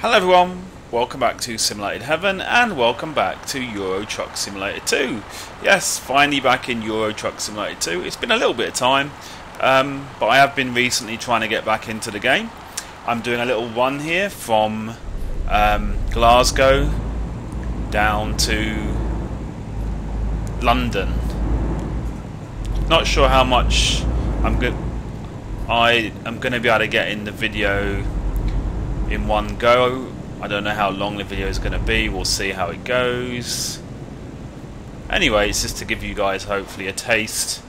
Hello everyone, welcome back to Simulated Heaven and welcome back to Euro Truck Simulator 2. Yes, finally back in Euro Truck Simulator 2. It's been a little bit of time, but I have been recently trying to get back into the game. I'm doing a little run here from Glasgow down to London. Not sure how much I am going to be able to get in the video in one go. I don't know how long the video is going to be. We'll see how it goes. Anyway, it's just to give you guys hopefully a taste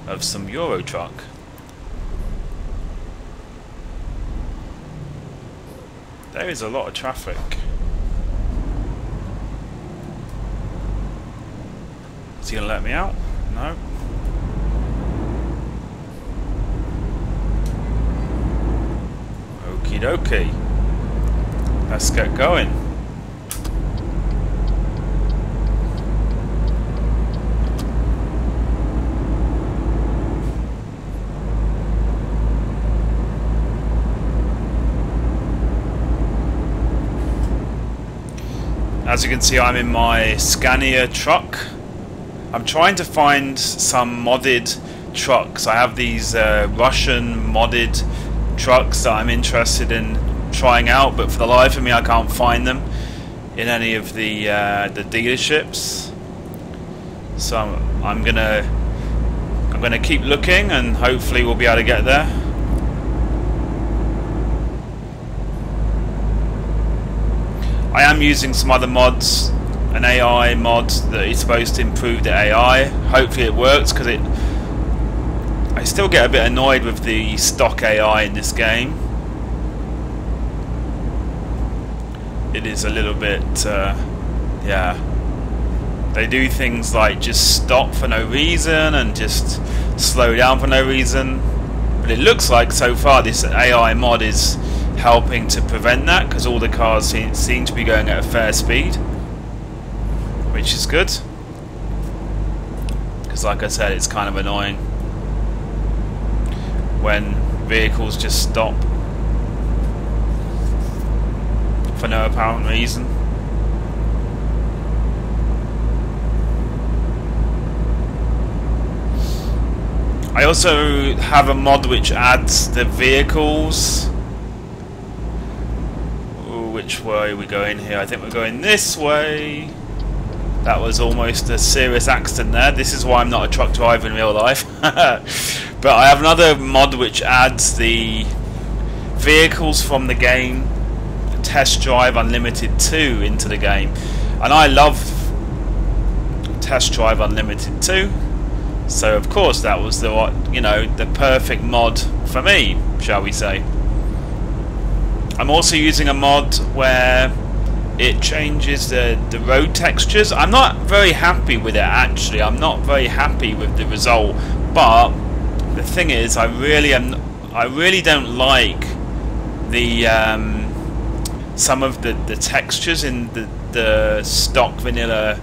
of some Euro Truck. There is a lot of traffic. Is he going to let me out? No. Okie dokie. Let's get going. As you can see, I'm in my Scania truck. I'm trying to find some modded trucks. I have these Russian modded trucks that I'm interested in trying out, but for the life of me I can't find them in any of the dealerships. So I'm gonna keep looking and hopefully we'll be able to get there. I am using some other mods, an AI mod that is supposed to improve the AI. Hopefully it works, because I still get a bit annoyed with the stock AI in this game. It is a little bit, yeah. They do things like just stop for no reason and just slow down for no reason. But it looks like so far this AI mod is helping to prevent that, because all the cars seem to be going at a fair speed, which is good. Because like I said, it's kind of annoying when vehicles just stop for no apparent reason. I also have a mod which adds the vehicles. Ooh, which way are we going here? I think we're going this way. That was almost a serious accident there. This is why I'm not a truck driver in real life. But I have another mod which adds the vehicles from the game Test Drive Unlimited 2 into the game. And I love Test Drive Unlimited 2. So of course that was the perfect mod for me, shall we say. I'm also using a mod where it changes the road textures. I'm not very happy with it, actually. I'm not very happy with the result. But the thing is, I really don't like the some of the textures in the stock vanilla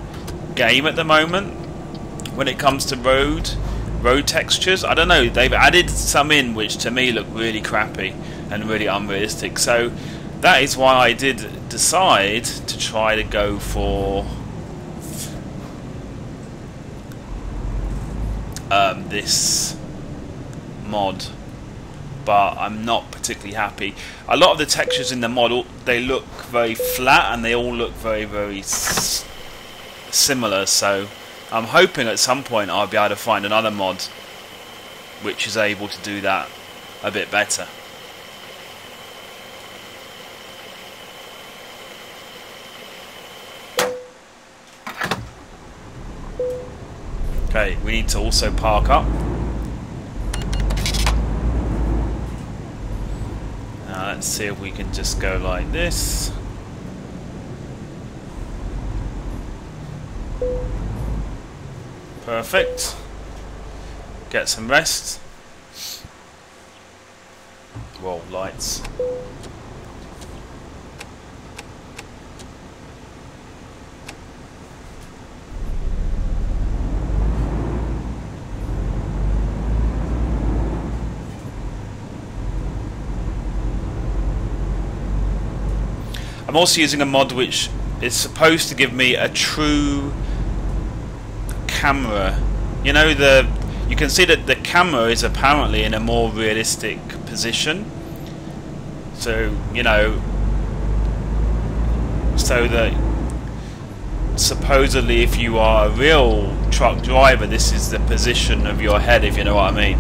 game at the moment. When it comes to road textures, I don't know. They've added some in which to me look really crappy and really unrealistic. So that is why I did decide to try to go for this mod, but I'm not particularly happy. A lot of the textures in the mod, they look very flat and they all look very similar, so I'm hoping at some point I'll be able to find another mod which is able to do that a bit better. Okay, we need to also park up. Now let's see if we can just go like this. Perfect. Get some rest. Roll lights. I'm also using a mod which is supposed to give me a true camera. You know, you can see that the camera is apparently in a more realistic position. So, you know, so that supposedly if you are a real truck driver, this is the position of your head, if you know what I mean.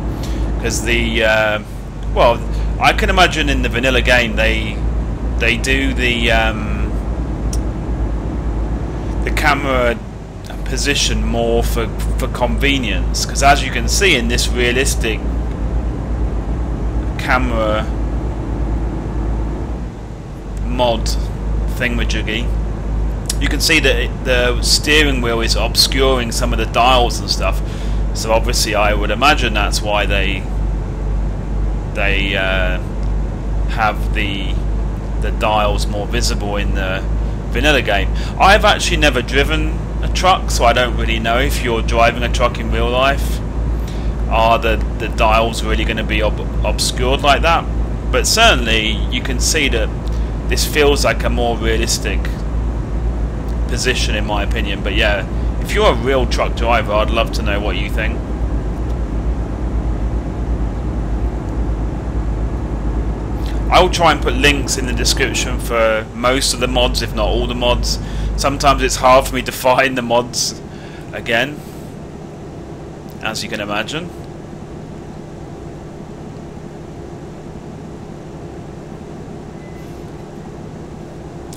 Because well, I can imagine in the vanilla game they do the camera position more for convenience, because as you can see in this realistic camera mod thingamajiggy, you can see that the steering wheel is obscuring some of the dials and stuff. So obviously I would imagine that's why they have the dials more visible in the vanilla game. I've actually never driven a truck, so I don't really know if you're driving a truck in real life, are the dials really going to be obscured like that? But certainly you can see that this feels like a more realistic position in my opinion. But yeah, if you're a real truck driver, I'd love to know what you think. I'll try and put links in the description for most of the mods, if not all the mods. Sometimes it's hard for me to find the mods again, as you can imagine.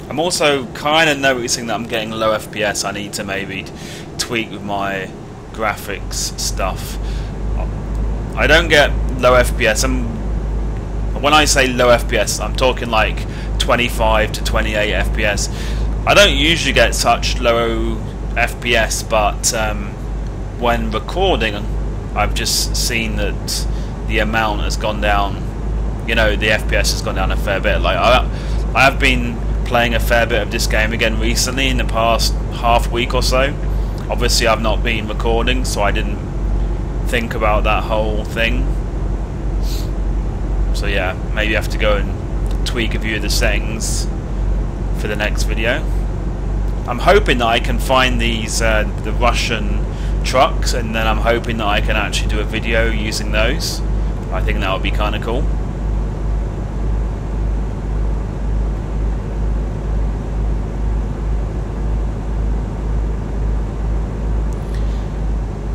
I'm also kind of noticing that I'm getting low FPS. I need to maybe tweak with my graphics stuff. I don't get low FPS. When I say low FPS, I'm talking like 25 to 28 FPS. I don't usually get such low FPS, but when recording, I've just seen that the amount has gone down. You know, the FPS has gone down a fair bit. Like I have been playing a fair bit of this game again recently in the past half week or so. Obviously, I've not been recording, so I didn't think about that whole thing. So yeah, maybe I have to go and tweak a few of the settings for the next video. I'm hoping that I can find these the Russian trucks, and then I'm hoping that I can actually do a video using those. I think that would be kind of cool.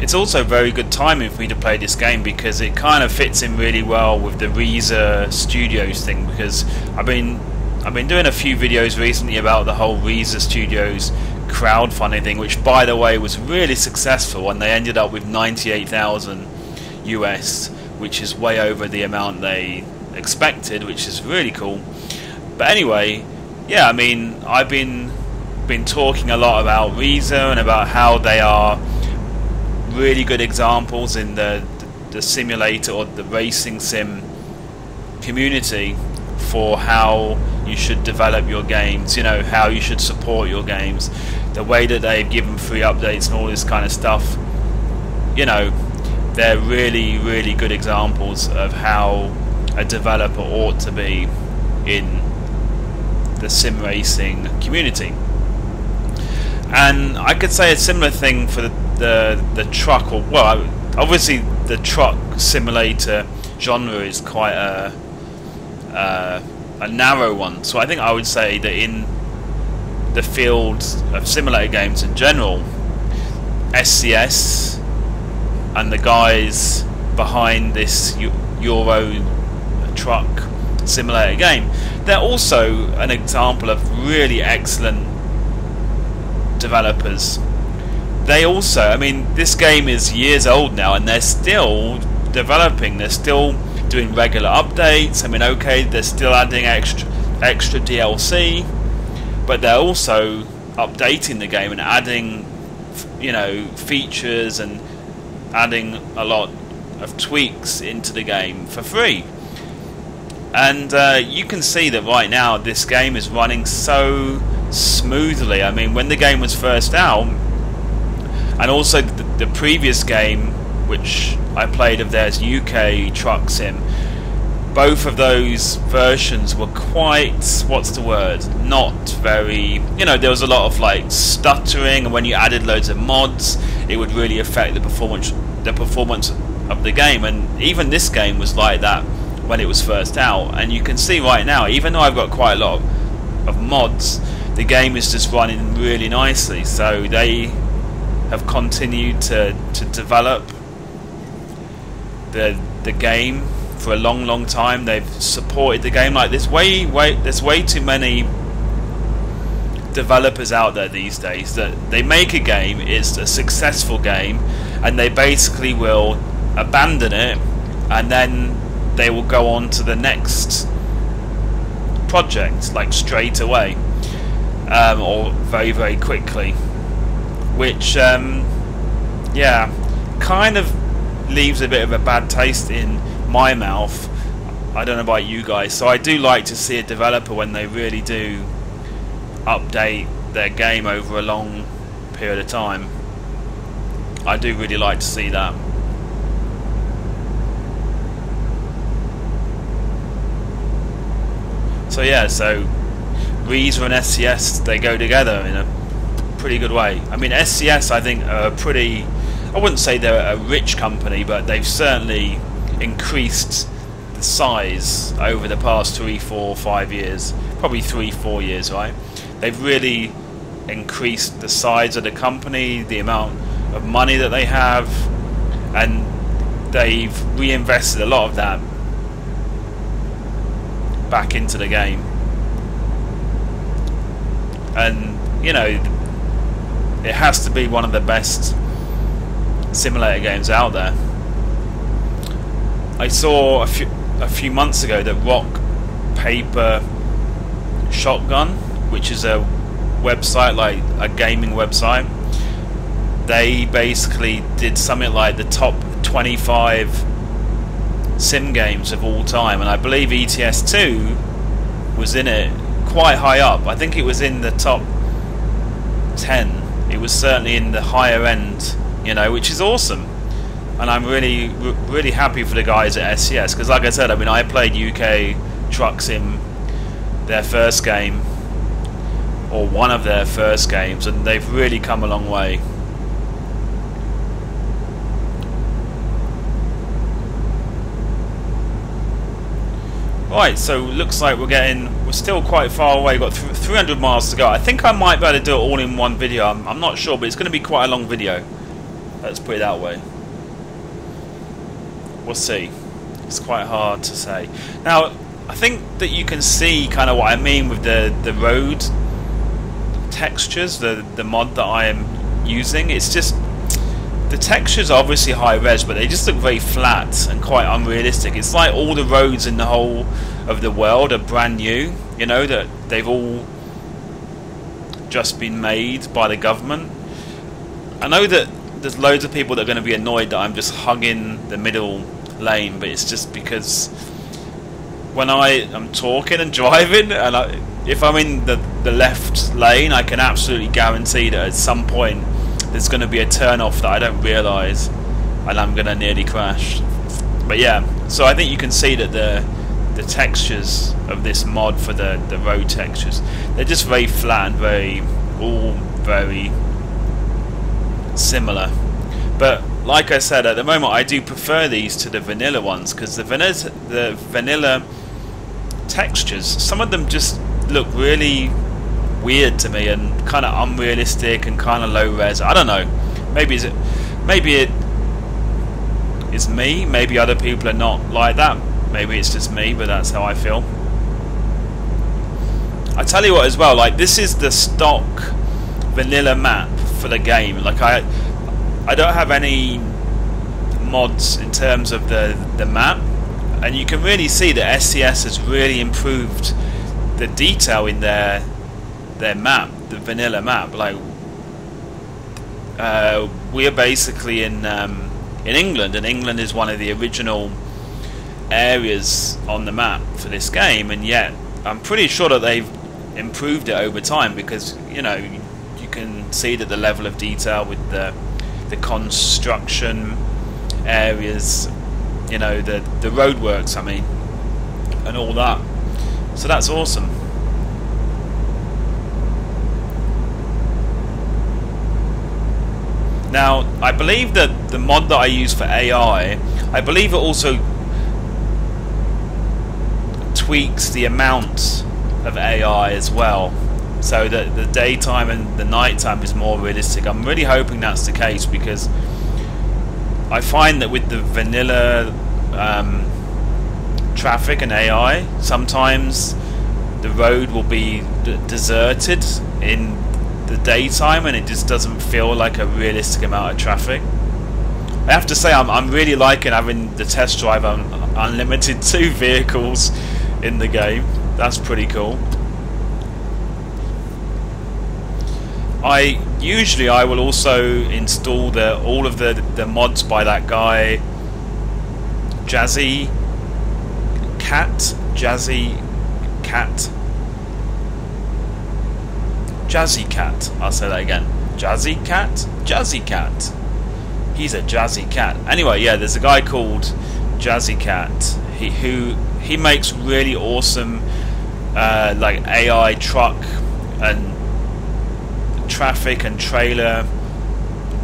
It's also very good timing for me to play this game, because it kind of fits in really well with the Reza Studios thing, because I've been doing a few videos recently about the whole Reza Studios crowdfunding thing, which by the way was really successful, and they ended up with 98,000 US, which is way over the amount they expected, which is really cool. But anyway, yeah, I mean, I've been talking a lot about Reza and about how they are really good examples in the simulator or the racing sim community for how you should develop your games, you know, how you should support your games, the way that they've given free updates and all this kind of stuff. You know, they're really, really good examples of how a developer ought to be in the sim racing community. And I could say a similar thing for the truck, or well, obviously the truck simulator genre is quite a narrow one. So I think I would say that in the field of simulator games in general, SCS and the guys behind this Euro truck simulator game, they're also an example of really excellent developers. They also, I mean, this game is years old now, and they're still developing. They're still doing regular updates. I mean, okay, they're still adding extra DLC, but they're also updating the game and adding, you know, features and adding a lot of tweaks into the game for free. And you can see that right now this game is running so smoothly. I mean, when the game was first out, and also the previous game which I played of theirs, UK Truck Sim, both of those versions were quite, what's the word, not very, you know, there was a lot of like stuttering, and when you added loads of mods it would really affect the performance of the game. And even this game was like that when it was first out, and you can see right now, even though I've got quite a lot of mods, the game is just running really nicely. So they have continued to develop the game for a long time. They've supported the game. Like there's way too many developers out there these days that they make a game, it's a successful game, and they basically will abandon it, and then they will go on to the next project like straight away, or very quickly, which yeah, kind of leaves a bit of a bad taste in my mouth. I don't know about you guys. So I do like to see a developer, when they really do update their game over a long period of time, I do really like to see that. So yeah, so Reza and SCS, they go together in a pretty good way. I mean, SCS, I think, are pretty, I wouldn't say they're a rich company, but they've certainly increased the size over the past 3, 4, 5 years. Probably 3, 4 years, right? They've really increased the size of the company, the amount of money that they have, and they've reinvested a lot of that back into the game. And you know, it has to be one of the best simulator games out there. I saw a few months ago that Rock Paper Shotgun, which is a website, like a gaming website, they basically did something like the top 25 sim games of all time, and I believe ETS2 was in it, quite high up. I think it was in the top 10. It was certainly in the higher end, you know, which is awesome. And I'm really happy for the guys at SCS, because like I said, I mean, I played UK Truck Sim, their first game, or one of their first games, and they've really come a long way. Right, so looks like we're still quite far away. Got 300 miles to go. I think I might be able to do it all in one video. I'm not sure, but it's going to be quite a long video. Let's put it that way. We'll see. It's quite hard to say. Now, I think that you can see kind of what I mean with the road textures, the mod that I am using. It's just, the textures are obviously high res, but they just look very flat and quite unrealistic. It's like all the roads in the whole of the world are brand new, you know, that they've all just been made by the government. I know that there's loads of people that are going to be annoyed that I'm just hugging the middle lane, but it's just because when I am talking and driving, and if I'm in the left lane, I can absolutely guarantee that at some point there's going to be a turn off that I don't realise, and I'm going to nearly crash. But yeah, so I think you can see that the textures of this mod for the road textures, they're just very flat and all very similar. But like I said, at the moment I do prefer these to the vanilla ones, because the vanilla textures, some of them just look really weird to me and kind of unrealistic and kind of low res. I don't know, maybe it is me, maybe other people are not like that, maybe it's just me, but that's how I feel. I tell you what as well, like, this is the stock vanilla map for the game. Like, I don't have any mods in terms of the map, and you can really see that SCS has really improved the detail in their map, the vanilla map. Like, we are basically in England, and England is one of the original areas on the map for this game, and yet I'm pretty sure that they've improved it over time, because you know, you can see that the level of detail with the construction areas, you know, the roadworks, I mean, and all that. So that's awesome. Now, I believe that the mod that I use for AI, I believe it also tweaks the amount of AI as well, so that the daytime and the nighttime is more realistic. I'm really hoping that's the case, because I find that with the vanilla traffic and AI, sometimes the road will be deserted in the daytime and it just doesn't feel like a realistic amount of traffic. I have to say, I'm really liking having the test drive on unlimited 2 vehicles in the game. That's pretty cool. I will also install all of the mods by that guy Jazzy Cat. I'll say that again. Jazzy Cat. He's a jazzy cat. Anyway, yeah, there's a guy called Jazzy Cat. He makes really awesome like AI truck and traffic and trailer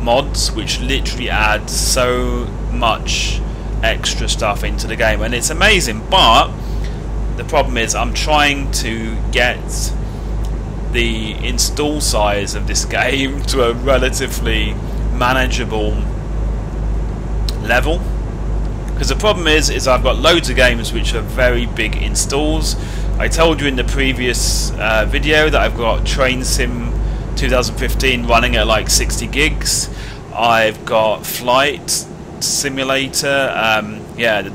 mods, which literally add so much extra stuff into the game, and it's amazing. But the problem is, I'm trying to get the install size of this game to a relatively manageable level, because the problem is I've got loads of games which are very big installs. I told you in the previous video that I've got Train Sim 2015 running at like 60 gigs. I've got Flight Simulator, yeah,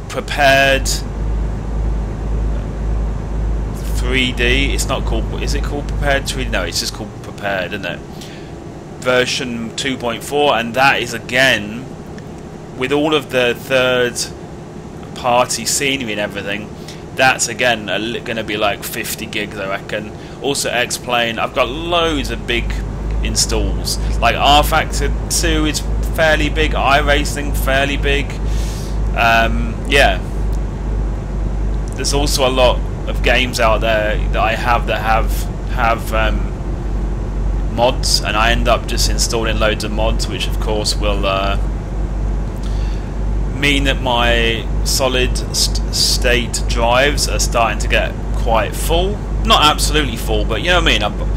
Prepared 3D. It's not called. Is it called Prepared 3D? No, it's just called Prepared, isn't it? Version 2.4, and that is again with all of the third-party scenery and everything. That's again going to be like 50 gigs, I reckon. Also, X-Plane. I've got loads of big installs. Like R Factor 2 is fairly big. iRacing fairly big. Yeah. There's also a lot of games out there that I have that have mods, and I end up just installing loads of mods, which of course will mean that my solid state drives are starting to get quite full. Not absolutely full, but you know what I mean.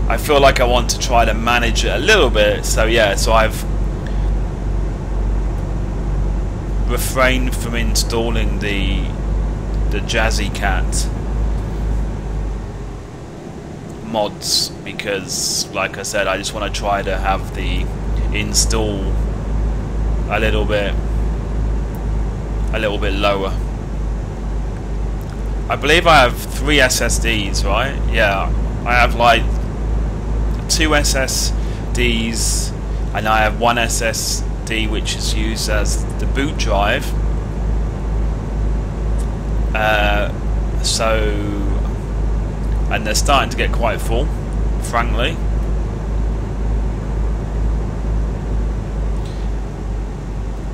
I feel like I want to try to manage it a little bit. So yeah, so I've refrained from installing the Jazzy Cat mods, because like I said, I just want to try to have the install a little bit lower. I believe I have 3 SSDs, right? Yeah, I have like 2 SSDs, and I have 1 SSD which is used as the boot drive. And they're starting to get quite full, frankly.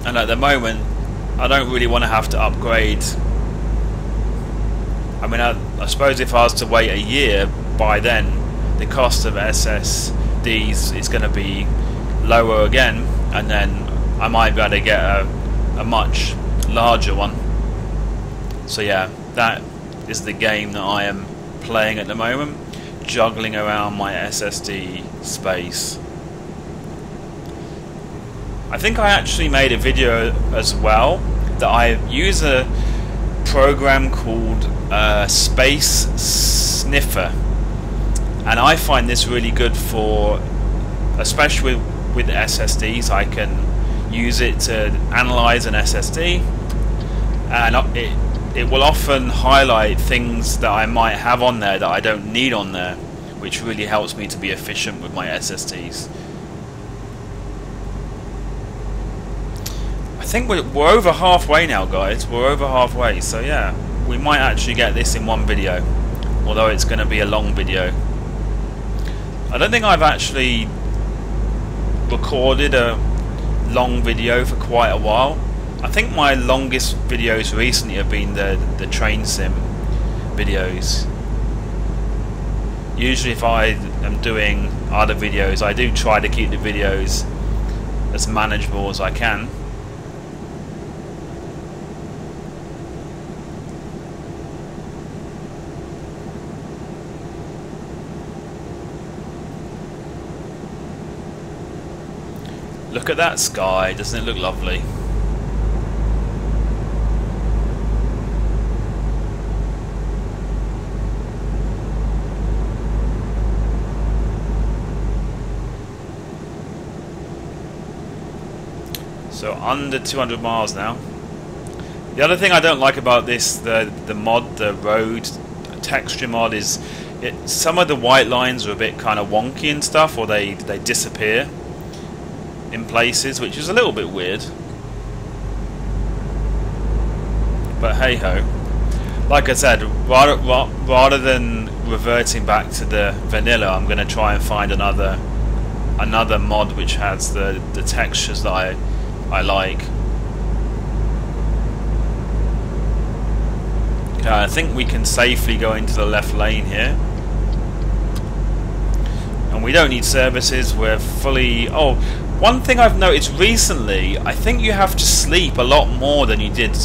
And at the moment, I don't really want to have to upgrade. I mean, I suppose if I was to wait a year, by then the cost of SSDs is going to be lower again, and then I might be able to get a much larger one. So yeah, that is the game that I am playing at the moment, juggling around my SSD space. I think I actually made a video as well that I use a program called Space Sniffer, and I find this really good for, especially with SSDs. I can use it to analyze an SSD, and it will often highlight things that I might have on there that I don't need on there, which really helps me to be efficient with my SSDs. I think we're over halfway now, guys. We're over halfway, so yeah, we might actually get this in one video, although it's going to be a long video. I don't think I've actually recorded a long video for quite a while. I think my longest videos recently have been the train sim videos. Usually if I am doing other videos, I do try to keep the videos as manageable as I can. Look at that sky, doesn't it look lovely? So under 200 miles now. The other thing I don't like about this, the mod, the road texture mod, is some of the white lines are a bit kind of wonky and stuff, or they disappear in places, which is a little bit weird. But hey ho. Like I said, rather than reverting back to the vanilla, I'm going to try and find another mod which has the textures that I like. Okay, I think we can safely go into the left lane here. And we don't need services, we're fully... Oh, one thing I've noticed recently, I think you have to sleep a lot more than you did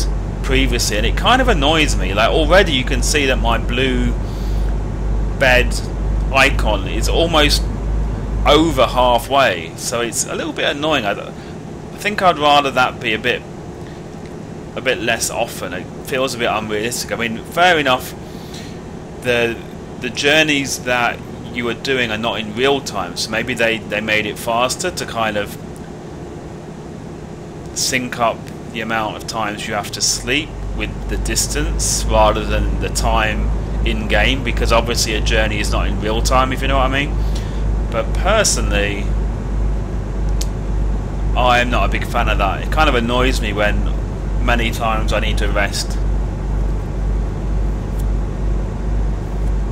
previously, and it kind of annoys me. Like, already you can see that my blue bed icon is almost over halfway, so it's a little bit annoying. I think I'd rather that be a bit less often. It feels a bit unrealistic. I mean, fair enough, the journeys that you were doing are not in real time, so maybe they made it faster to kind of sync up the amount of times you have to sleep with the distance rather than the time in game, because obviously a journey is not in real time, if you know what I mean. But personally, I am not a big fan of that. It kind of annoys me when many times I need to rest.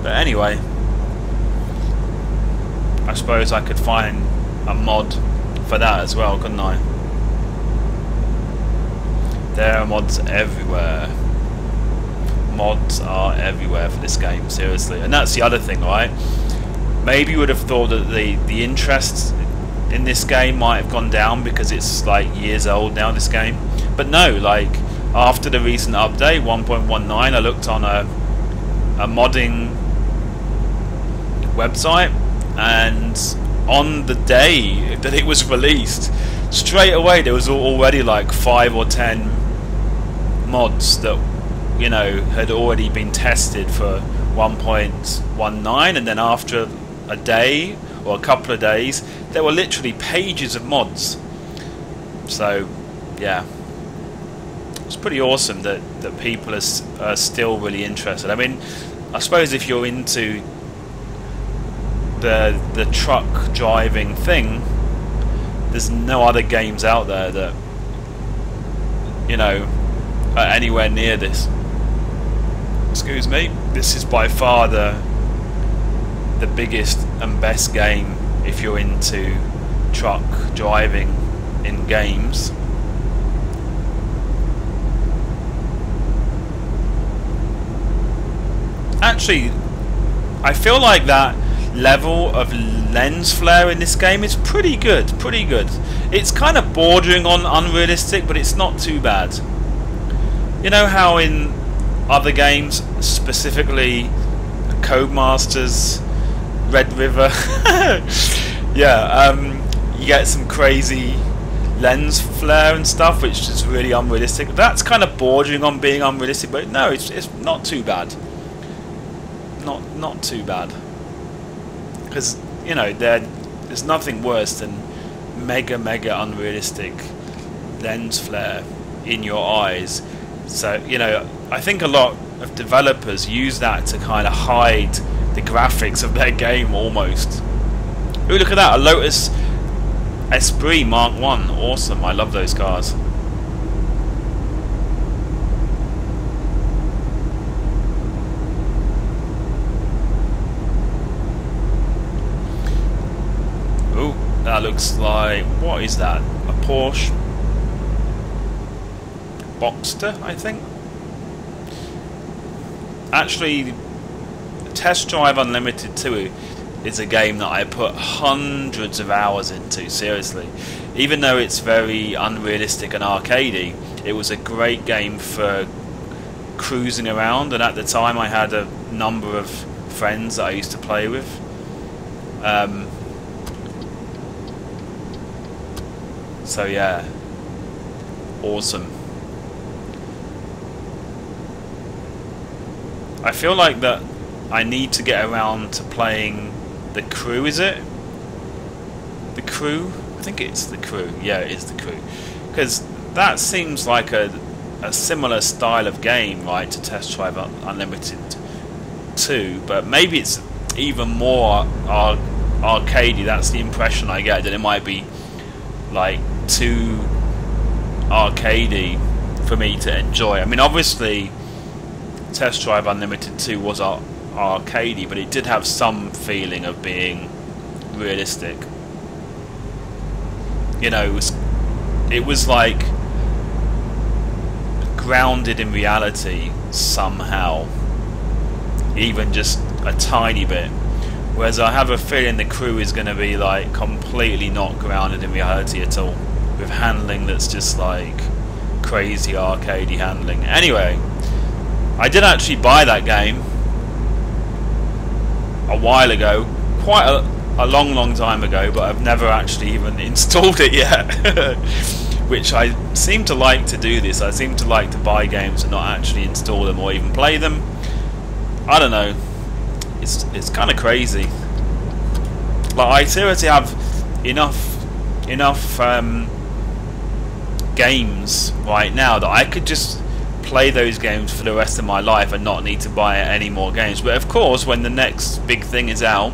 But anyway, I suppose I could find a mod for that as well, couldn't I? There are mods everywhere. Mods are everywhere for this game, seriously. And that's the other thing, right? Maybe you would have thought that the interest in this game might have gone down because it's like years old now, this game. But no, like after the recent update 1.19, I looked on a modding website, and on the day that it was released, straight away there was already like 5 or 10 mods that, you know, had already been tested for 1.19, and then after a day or a couple of days there were literally pages of mods. So yeah, it's pretty awesome that people are still really interested. I mean, I suppose if you're into the truck driving thing, there's no other games out there that, you know, are anywhere near this. Excuse me. This is by far the biggest and best game if you're into truck driving in games. Actually, I feel like that level of lens flare in this game is pretty good. It's kind of bordering on unrealistic, but it's not too bad. You know how in other games, specifically Codemasters, Red River, yeah, you get some crazy lens flare and stuff, which is really unrealistic. That's kind of bordering on being unrealistic, but no, it's not too bad. Not too bad. Because, you know, there's nothing worse than mega unrealistic lens flare in your eyes. So, you know, I think a lot of developers use that to kind of hide the graphics of their game almost. Ooh, look at that, a Lotus Esprit Mark 1. Awesome, I love those cars. Ooh, that looks like, what is that? A Porsche? Boxster, I think. Actually, Test Drive Unlimited 2 is a game that I put hundreds of hours into, seriously. Even though it's very unrealistic and arcadey, it was a great game for cruising around, and at the time I had a number of friends that I used to play with. So yeah, awesome. I feel like that I need to get around to playing The Crew, is it? The Crew? I think it's The Crew. Yeah, it is The Crew. Because that seems like a similar style of game, right, to Test Drive Unlimited 2, but maybe it's even more arcadey. That's the impression I get, that it might be like too arcadey for me to enjoy. I mean, obviously Test Drive Unlimited 2 was arcadey, but it did have some feeling of being realistic. You know, it was like grounded in reality somehow, even just a tiny bit. Whereas I have a feeling The Crew is going to be like completely not grounded in reality at all, with handling that's just like crazy arcadey handling. Anyway, I did actually buy that game a while ago, quite a long time ago, but I've never actually even installed it yet. Which I seem to like to do this. I seem to like to buy games and not actually install them or even play them. I don't know. It's kind of crazy. Like, I seriously have enough games right now that I could just play those games for the rest of my life and not need to buy any more games. But of course, when the next big thing is out,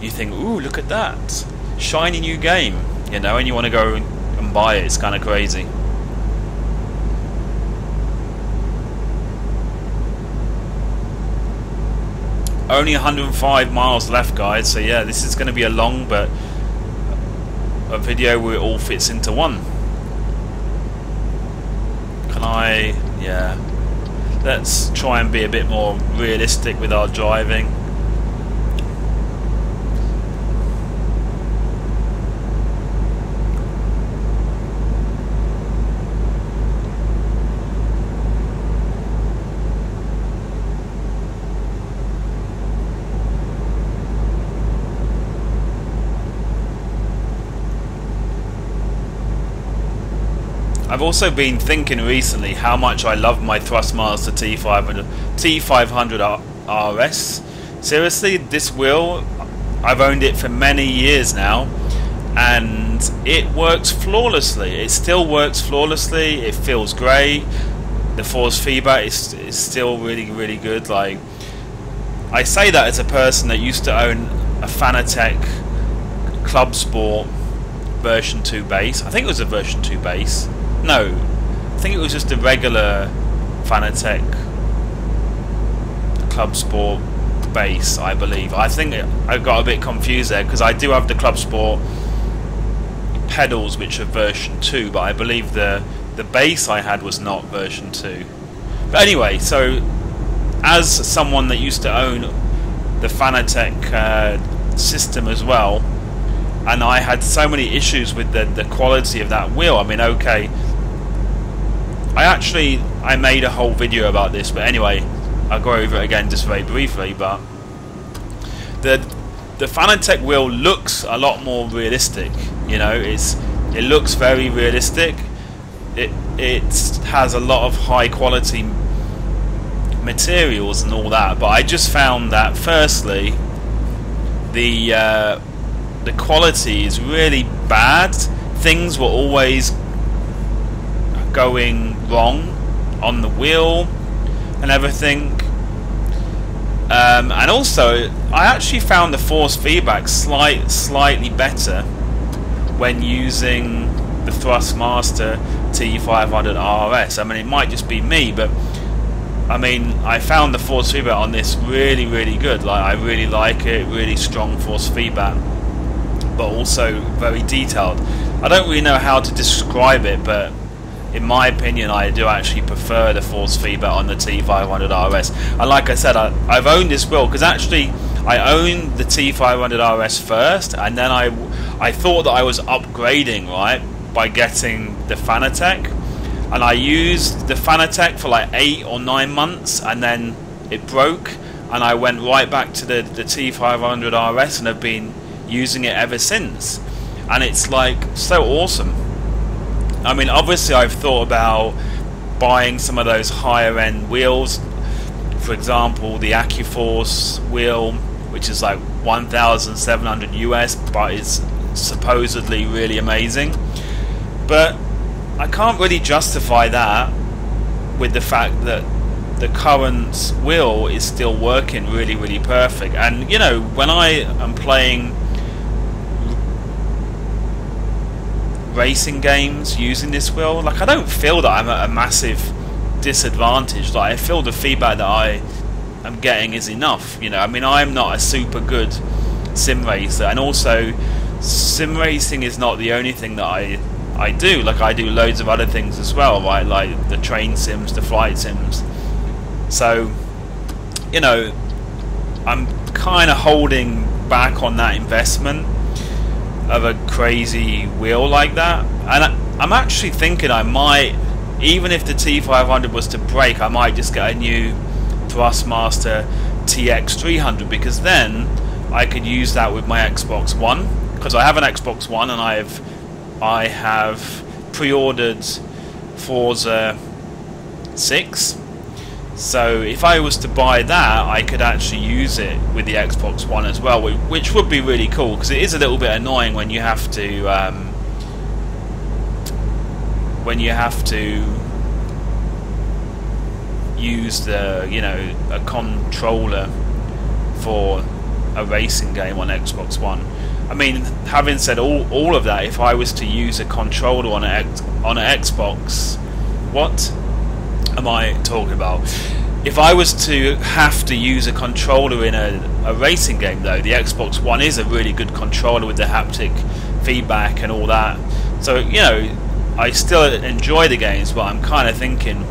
you think, ooh, look at that shiny new game, you know, and you want to go and buy it. It's kind of crazy. Only 105 miles left, guys, so yeah, this is going to be a long but a video where it all fits into one. Can I... yeah, let's try and be a bit more realistic with our driving. I've also been thinking recently how much I love my Thrustmaster T500 RS. Seriously, this wheel, I've owned it for many years now, and it works flawlessly. It still works flawlessly. It feels great. The force feedback is still really good. Like, I say that as a person that used to own a Fanatec Club Sport version 2 base. I think it was a version 2 base. No, I think it was just a regular Fanatec Club Sport base, I believe. I think I got a bit confused there, because I do have the Club Sport pedals, which are version 2, but I believe the base I had was not version 2. But anyway, so as someone that used to own the Fanatec system as well, and I had so many issues with the quality of that wheel. I mean, okay, I made a whole video about this, but anyway, I'll go over it again just very briefly. But the Fanatec wheel looks a lot more realistic. You know, it looks very realistic. It has a lot of high quality materials and all that. But I just found that, firstly, the quality is really bad. Things were always going wrong on the wheel and everything. And also, I actually found the force feedback slightly better when using the Thrustmaster T500 RS. I mean, it might just be me, but I mean, I found the force feedback on this really good. Like, I really like it. Really strong force feedback, but also very detailed. I don't really know how to describe it, but in my opinion, I do actually prefer the force feedback on the T500 RS. And like I said, I've owned this wheel because actually I owned the T500 RS first, and then I thought that I was upgrading, right, by getting the Fanatec, and I used the Fanatec for like 8 or 9 months, and then it broke, and I went right back to the T500 RS and have been using it ever since, and it's like so awesome. I mean, obviously I've thought about buying some of those higher end wheels, for example the AccuForce wheel, which is like 1,700 US, but it's supposedly really amazing. But I can't really justify that with the fact that the current wheel is still working really perfect. And you know, when I am playing racing games using this wheel, like, I don't feel that I'm at a massive disadvantage. Like, I feel the feedback that I am getting is enough, you know. I mean, I'm not a super good sim racer, and also sim racing is not the only thing that I do. Like, I do loads of other things as well, right, like the train sims, the flight sims. So, you know, I'm kind of holding back on that investment of a crazy wheel like that. And I'm actually thinking I might, even if the T500 was to break, I might just get a new Thrustmaster TX300, because then I could use that with my Xbox One, because I have an Xbox One and I have pre-ordered Forza 6. So if I was to buy that, I could actually use it with the Xbox One as well, which would be really cool, because it is a little bit annoying when you have to use the, you know, a controller for a racing game on Xbox One. I mean, having said all of that, if I was to use a controller on an Xbox, what am I talking about? If I was to have to use a controller in a racing game, though, the Xbox One is a really good controller with the haptic feedback and all that. So, you know, I still enjoy the games, but I'm kind of thinking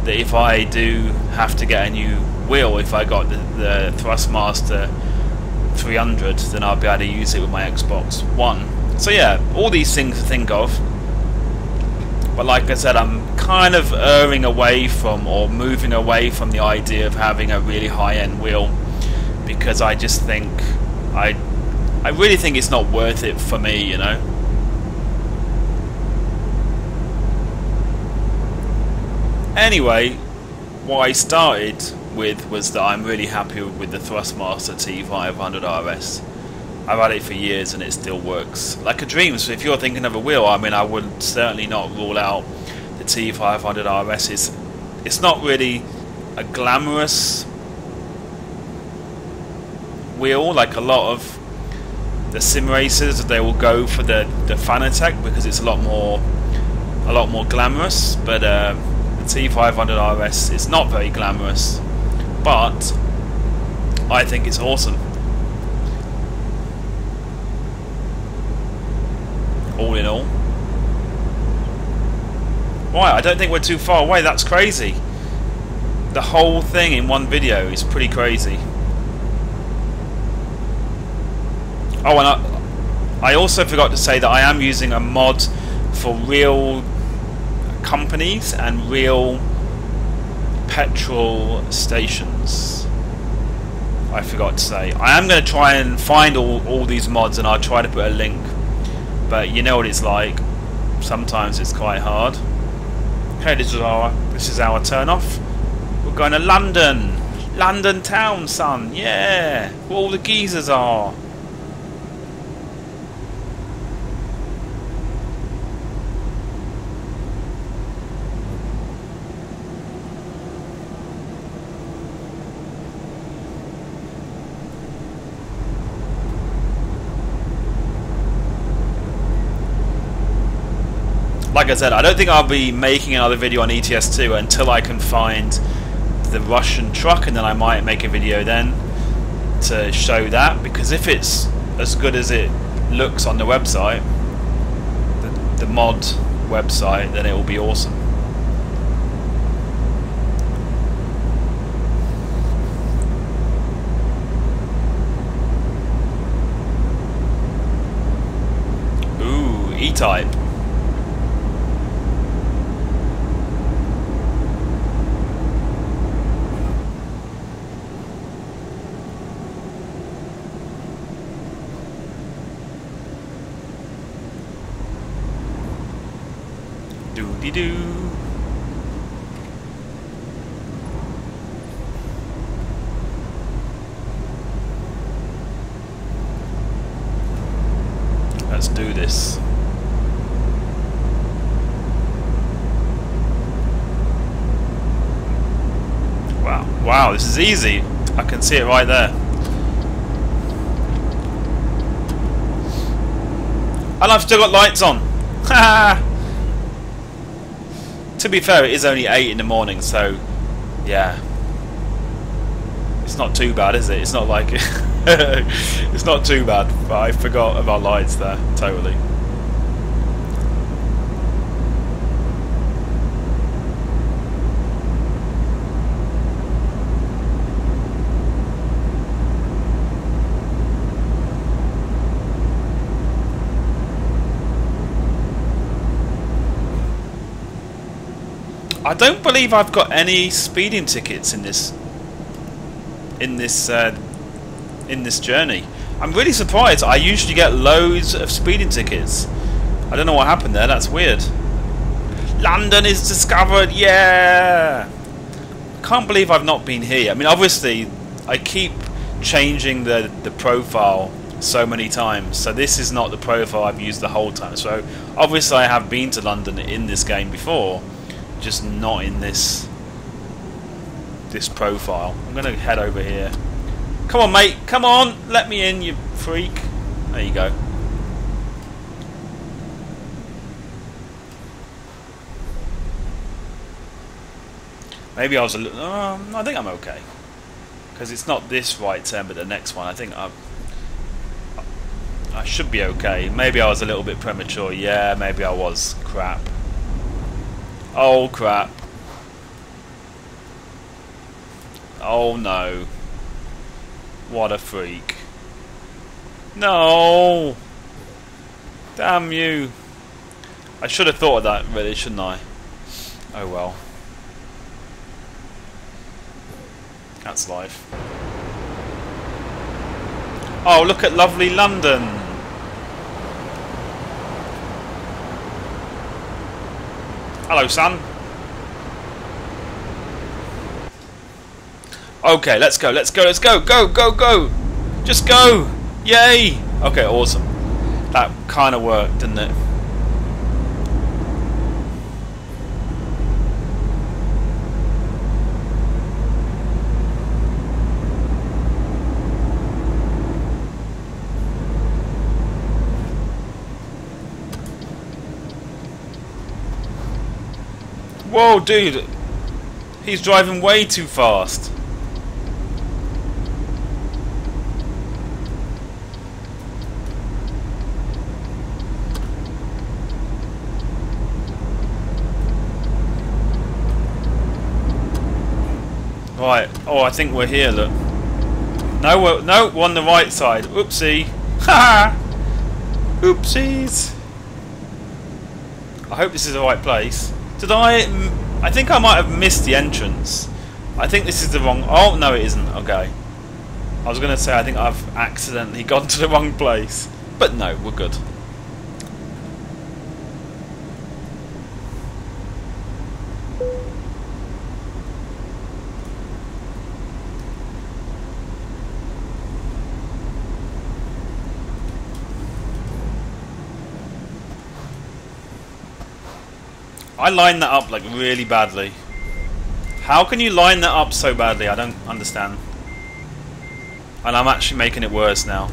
that if I do have to get a new wheel, if I got the Thrustmaster 300, then I'll be able to use it with my Xbox One. So yeah, all these things to think of. But like I said, I'm kind of erring away from, or moving away from, the idea of having a really high-end wheel, because I just think I really think it's not worth it for me, you know. Anyway, what I started with was that I'm really happy with the Thrustmaster T500 RS. I've had it for years and it still works like a dream. So if you're thinking of a wheel, I mean, I would certainly not rule out the T500 RS. It's not really a glamorous wheel like a lot of the sim racers. They will go for the Fanatec because it's a lot more glamorous. But the T500 RS is not very glamorous, but I think it's awesome. All in all. Right, I don't think we're too far away. That's crazy. The whole thing in one video is pretty crazy. Oh, and I also forgot to say that I am using a mod for real companies and real petrol stations. I forgot to say. I am going to try and find all these mods, and I'll try to put a link. But you know what it's like. Sometimes it's quite hard. Okay, this is our turn off. We're going to London. London town, son. Yeah, where all the geezers are. Like I said, I don't think I'll be making another video on ETS2 until I can find the Russian truck, and then I might make a video then to show that, because if it's as good as it looks on the website, the mod website, then it will be awesome. Ooh, E-Type. Doody-doo. Let's do this. Wow, wow, this is easy. I can see it right there. And I've still got lights on. Ha! To be fair, it is only 8 in the morning, so yeah, it's not too bad, is it? It's not like it's not too bad. But I forgot about lights there totally. I don't believe I've got any speeding tickets in this journey. I'm really surprised. I usually get loads of speeding tickets. I don't know what happened there. That's weird. London is discovered. Yeah. I can't believe I've not been here. I mean, obviously, I keep changing the profile so many times. So this is not the profile I've used the whole time. So obviously, I have been to London in this game before. Just not in this profile. I'm gonna head over here. Come on, mate. Come on. Let me in, you freak. There you go. Maybe I was a little... I think I'm okay. Because it's not this right turn, but the next one. I think I should be okay. Maybe I was a little bit premature. Yeah, maybe I was. Crap. Oh crap. Oh no. What a freak. No. Damn you. I should have thought of that really, shouldn't I? Oh well. That's life. Oh, look at lovely London. Hello, son. Okay, let's go, let's go, let's go, go, go, go! Just go! Yay! Okay, awesome. That kind of worked, didn't it? Whoa, dude! He's driving way too fast. Right. Oh, I think we're here. Look. No, we're on the right side. Oopsie. Ha! Oopsies. I hope this is the right place. Did I think I might have missed the entrance. I think this is the wrong... Oh, no it isn't. Okay. I was going to say I think I've accidentally gone to the wrong place. But no, we're good. I lined that up like really badly. How can you line that up so badly? I don't understand. And I'm actually making it worse now.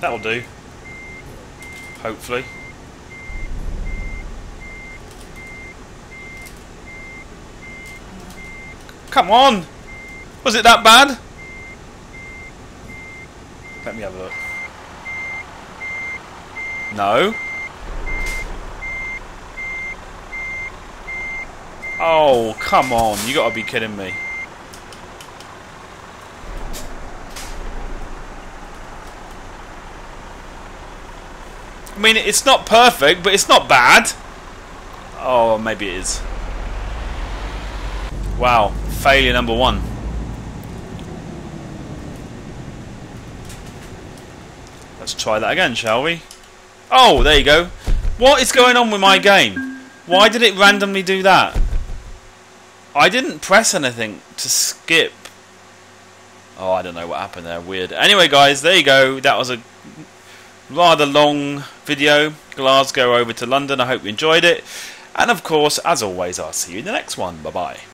That'll do. Hopefully. Come on! Was it that bad? Let me have a look. No. Oh, come on. You gotta be kidding me. I mean, it's not perfect, but it's not bad. Oh, maybe it is. Wow. Failure number 1. Let's try that again, shall we? Oh, there you go. What is going on with my game? Why did it randomly do that? I didn't press anything to skip. Oh, I don't know what happened there. Weird. Anyway, guys, there you go. That was a rather long video. Glasgow over to London. I hope you enjoyed it. And of course, as always, I'll see you in the next one. Bye-bye.